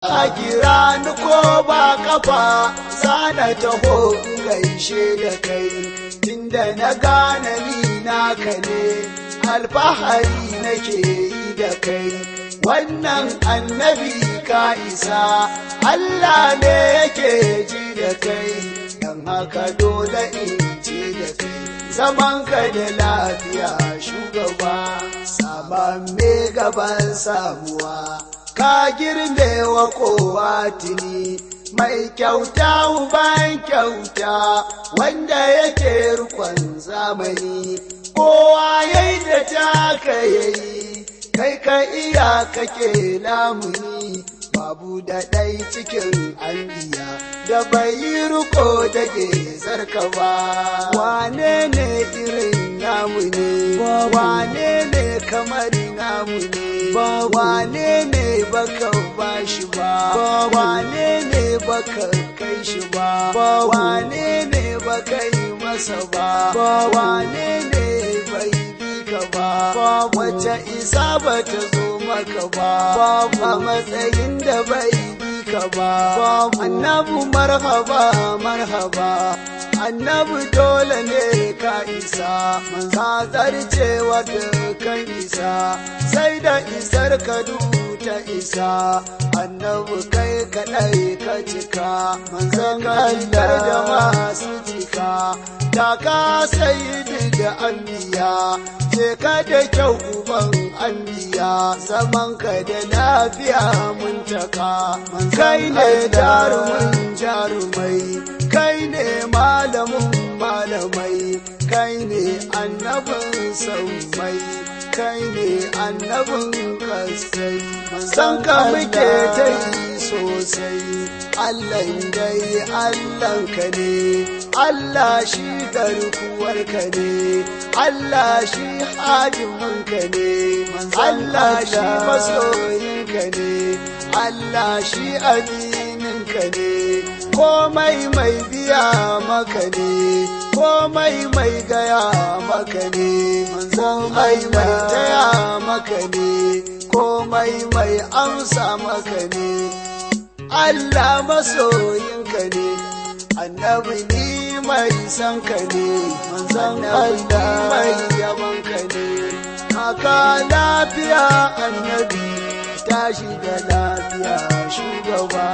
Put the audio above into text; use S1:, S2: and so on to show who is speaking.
S1: A kira ni ko ba kafa zana taho gaishe da kai tunda na gane ni naka ne alfahari nake yi da kai wannan annabi ka isa Allah ne yake ji da kai dan haka dole in ce da kai zaman ka da lafiya shugaba saman me gaban samuwa ka girme wa kowa tuni mai kyauta uban kyauta wanda yake rukun zamani kowa yayi da taka yayi kai ka iya kake lamuni babu da ɗai cikin anbiya da bai yi ruko da zarka ba wane ne irin namu ne wane ne kamar namu ne wane ne baka bashi ba wane ne baka kai shi ba wane ne baka yi masa ba wane ne bai bi ka ba wacce isa bata zo maka ba a matsayin da bai bi ka ba annabu marhaba marhaba annabi dole ne ka isa manza zarcewa kan isa sai da isar ka ta isa annabi kai kadai ka cika manzan Allah da masu cika da ka sayi da anbiya je ka da kyau uban anbiya zaman ka da lafiya mun taka kai ne jarumin jarumai kai ne malamin malamai kai ne annabin saumai kai ne annabin kasai san ka muke ta yi sosai Allah dai Allah ka ne Allah shi garkuwar ka ne Allah shi hajimin ka ne Allah shi masoyin ka ne Allah shi aminin ka ne komai mai biya maka ne komai mai gaya maka ne komai mai taya maka ne komai mai amsa maka ne Allah masoyinka ne annabi ni mai san ka ne manzon Allah mai yaban ka ne haka lafiya annabi tashi da lafiya shugaba